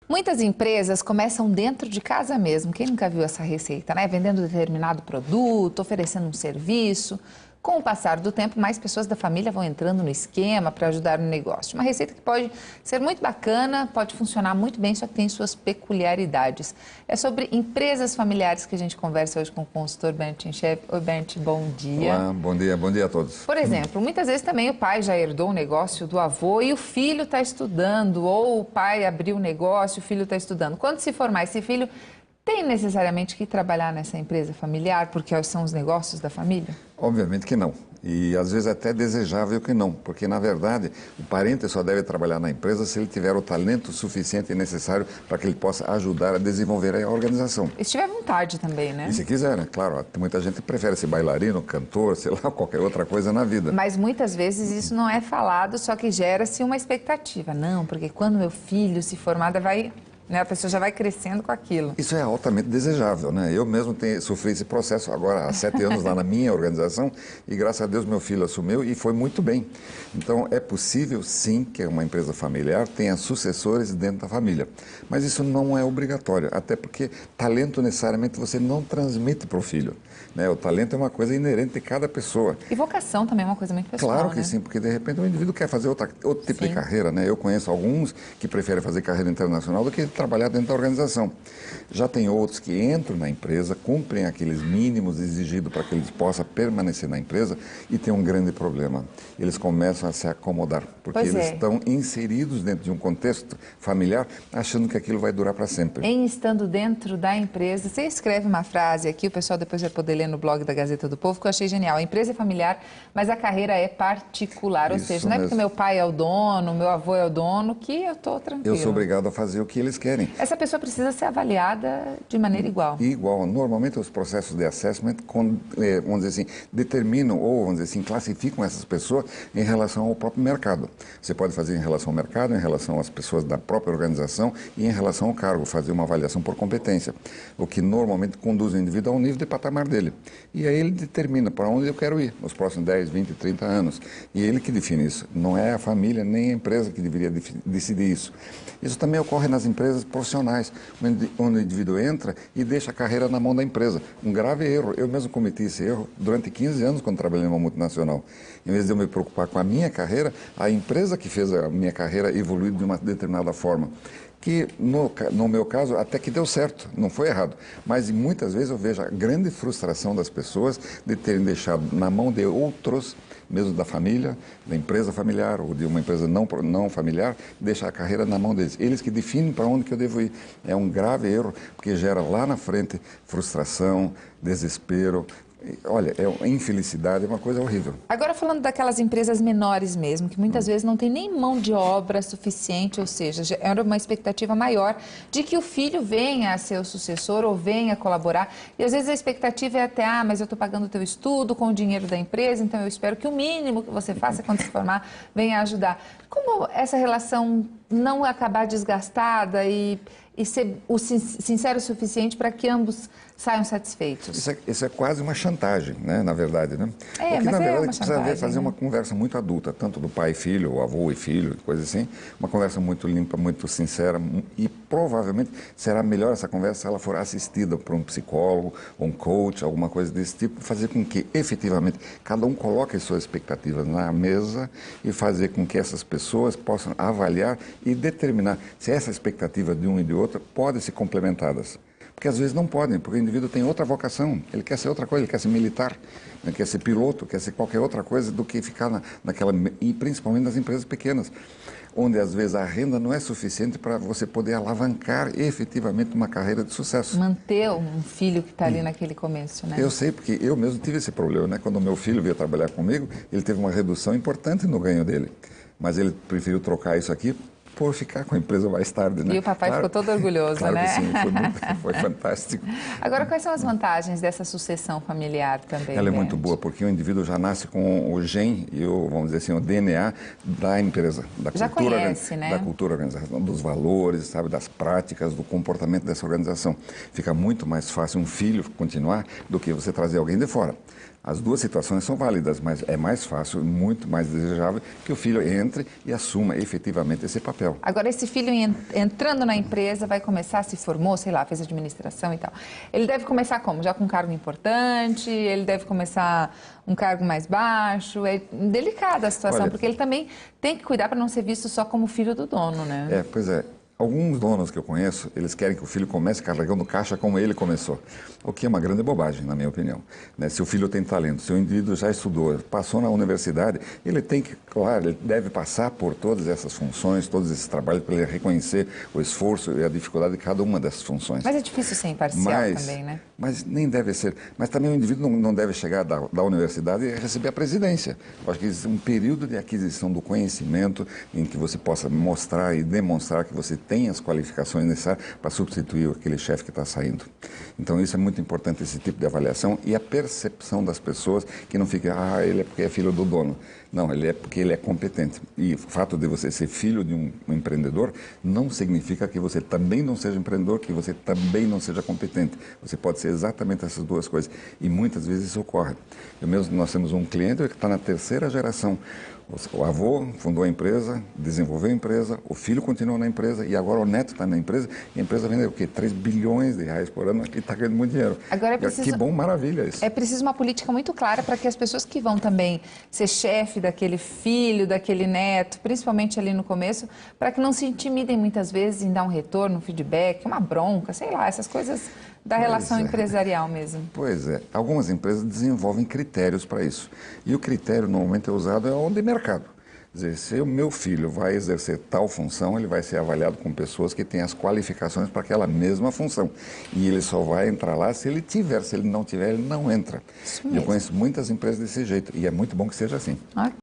Muitas empresas começam dentro de casa mesmo. Quem nunca viu essa receita, né? Vendendo determinado produto, oferecendo um serviço. Com o passar do tempo, mais pessoas da família vão entrando no esquema para ajudar no negócio. Uma receita que pode ser muito bacana, pode funcionar muito bem, só que tem suas peculiaridades. É sobre empresas familiares que a gente conversa hoje com o consultor Bernd Schep. Oi, Bernd, bom dia. Olá, bom dia a todos. Por exemplo, muitas vezes também o pai já herdou um negócio do avô e o filho está estudando, ou o pai abriu um negócio, o filho está estudando. Quando se formar esse filho, tem necessariamente que trabalhar nessa empresa familiar, porque são os negócios da família? Obviamente que não. E às vezes até desejável que não, porque na verdade o parente só deve trabalhar na empresa se ele tiver o talento suficiente e necessário para que ele possa ajudar a desenvolver a organização. E se tiver vontade também, né? E se quiser, né? Claro, muita gente prefere ser bailarino, cantor, sei lá, qualquer outra coisa na vida. Mas muitas vezes isso não é falado, só que gera-se uma expectativa. Não, porque quando meu filho se formar, a pessoa já vai crescendo com aquilo. Isso é altamente desejável, né? Eu mesmo sofri esse processo agora há 7 anos lá na minha organização e graças a Deus meu filho assumiu e foi muito bem. Então é possível sim que uma empresa familiar tenha sucessores dentro da família, mas isso não é obrigatório, até porque talento necessariamente você não transmite para o filho, né? O talento é uma coisa inerente de cada pessoa. E vocação também é uma coisa muito pessoal, Claro que né? sim, porque de repente o indivíduo quer fazer outro tipo de carreira, né? Eu conheço alguns que preferem fazer carreira internacional do que trabalhar dentro da organização. Já tem outros que entram na empresa, cumprem aqueles mínimos exigidos para que eles possam permanecer na empresa e tem um grande problema. Eles começam a se acomodar, porque eles estão inseridos dentro de um contexto familiar, achando que aquilo vai durar para sempre. Em estando dentro da empresa, você escreve uma frase aqui, o pessoal depois vai poder ler no blog da Gazeta do Povo, que eu achei genial. A empresa é familiar, mas a carreira é particular, ou seja, não é porque meu pai é o dono, meu avô é o dono, que eu estou tranquilo. Eu sou obrigado a fazer o que eles querem. Essa pessoa precisa ser avaliada de maneira igual. Igual. Normalmente os processos de assessment, vamos dizer assim, determinam ou, vamos dizer assim, classificam essas pessoas em relação ao próprio mercado. Você pode fazer em relação ao mercado, em relação às pessoas da própria organização e em relação ao cargo, fazer uma avaliação por competência, o que normalmente conduz o indivíduo ao nível de patamar dele. E aí ele determina para onde eu quero ir nos próximos 10, 20, 30 anos. E ele que define isso. Não é a família nem a empresa que deveria decidir isso. Isso também ocorre nas empresas profissionais, onde o indivíduo entra e deixa a carreira na mão da empresa. Um grave erro. Eu mesmo cometi esse erro durante 15 anos quando trabalhei numa multinacional. Em vez de eu me preocupar com a minha carreira, a empresa que fez a minha carreira evoluir de uma determinada forma. Que no meu caso até que deu certo, não foi errado, mas muitas vezes eu vejo a grande frustração das pessoas de terem deixado na mão de outros, mesmo da família, da empresa familiar ou de uma empresa não familiar, deixar a carreira na mão deles. Eles que definem para onde que eu devo ir. É um grave erro, porque gera lá na frente frustração, desespero. Olha, infelicidade é uma coisa horrível. Agora falando daquelas empresas menores mesmo, que muitas vezes não tem nem mão de obra suficiente, ou seja, era uma expectativa maior de que o filho venha a ser o sucessor ou venha colaborar. E às vezes a expectativa é até, mas eu estou pagando o teu estudo com o dinheiro da empresa, então eu espero que o mínimo que você faça quando se formar venha ajudar. Como essa relação não acabar desgastada e ser sincero o suficiente para que ambos saiam satisfeitos? Isso é quase uma chantagem, né, na verdade, né? Porque, na verdade, precisa fazer uma conversa muito adulta, tanto do pai e filho, ou avô e filho, coisa assim, uma conversa muito limpa, muito sincera, e provavelmente será melhor essa conversa se ela for assistida por um psicólogo, um coach, alguma coisa desse tipo, fazer com que, efetivamente, cada um coloque as suas expectativas na mesa e fazer com que essas pessoas possam avaliar e determinar se essa expectativa de um e de outro podem ser complementadas. Porque às vezes não podem, porque o indivíduo tem outra vocação, ele quer ser outra coisa, ele quer ser militar, ele quer ser piloto, quer ser qualquer outra coisa do que ficar naquela, e principalmente nas empresas pequenas, onde às vezes a renda não é suficiente para você poder alavancar efetivamente uma carreira de sucesso. Manter um filho que está ali naquele começo, né? Eu sei, porque eu mesmo tive esse problema, né? Quando o meu filho veio trabalhar comigo, ele teve uma redução importante no ganho dele, mas ele preferiu trocar isso aqui por ficar com a empresa mais tarde, né? E o papai ficou todo orgulhoso, claro né? Que sim, foi fantástico. Agora, quais são as vantagens dessa sucessão familiar também? Ela é muito boa, porque o indivíduo já nasce com o gene e vamos dizer assim, o DNA da empresa, já conhece, né? Da cultura organizacional, dos valores, sabe, das práticas, do comportamento dessa organização. Fica muito mais fácil um filho continuar do que você trazer alguém de fora. As duas situações são válidas, mas é mais fácil, muito mais desejável que o filho entre e assuma efetivamente esse papel. Agora, esse filho entrando na empresa, vai começar, se formou, sei lá, fez administração e tal. Ele deve começar como? Já com um cargo importante? Ele deve começar um cargo mais baixo? É delicada a situação, Olha, porque ele também tem que cuidar para não ser visto só como filho do dono, né? Pois é. Alguns donos que eu conheço, eles querem que o filho comece carregando caixa como ele começou, o que é uma grande bobagem, na minha opinião. Né? Se o filho tem talento, se o indivíduo já estudou, passou na universidade, ele tem que, claro, ele deve passar por todas essas funções, todos esses trabalhos, para ele reconhecer o esforço e a dificuldade de cada uma dessas funções. Mas é difícil ser imparcial também, né? Mas nem deve ser. Mas também o indivíduo não deve chegar da universidade e receber a presidência. Eu acho que existe um período de aquisição do conhecimento em que você possa mostrar e demonstrar que você tem as qualificações necessárias para substituir aquele chefe que está saindo. Então isso é muito importante, esse tipo de avaliação e a percepção das pessoas, que não fica, ele é porque é filho do dono. Não, ele é porque ele é competente. E o fato de você ser filho de um empreendedor não significa que você também não seja empreendedor, que você também não seja competente. Você pode ser exatamente essas duas coisas. E muitas vezes isso ocorre. Nós temos um cliente que está na terceira geração. O avô fundou a empresa, desenvolveu a empresa, o filho continuou na empresa e agora o neto está na empresa. E a empresa vende o quê? 3 bilhões de reais por ano e está ganhando muito dinheiro. Agora é preciso, que bom, maravilha isso. É preciso uma política muito clara para que as pessoas que vão também ser chefe daquele filho, daquele neto, principalmente ali no começo, para que não se intimidem muitas vezes em dar um retorno, um feedback, uma bronca, sei lá, essas coisas da relação empresarial mesmo. Pois é. Algumas empresas desenvolvem critérios para isso. E o critério normalmente é usado de mercado. Quer dizer, se o meu filho vai exercer tal função, ele vai ser avaliado com pessoas que têm as qualificações para aquela mesma função. E ele só vai entrar lá se ele tiver. Se ele não tiver, ele não entra. E eu conheço muitas empresas desse jeito. E é muito bom que seja assim.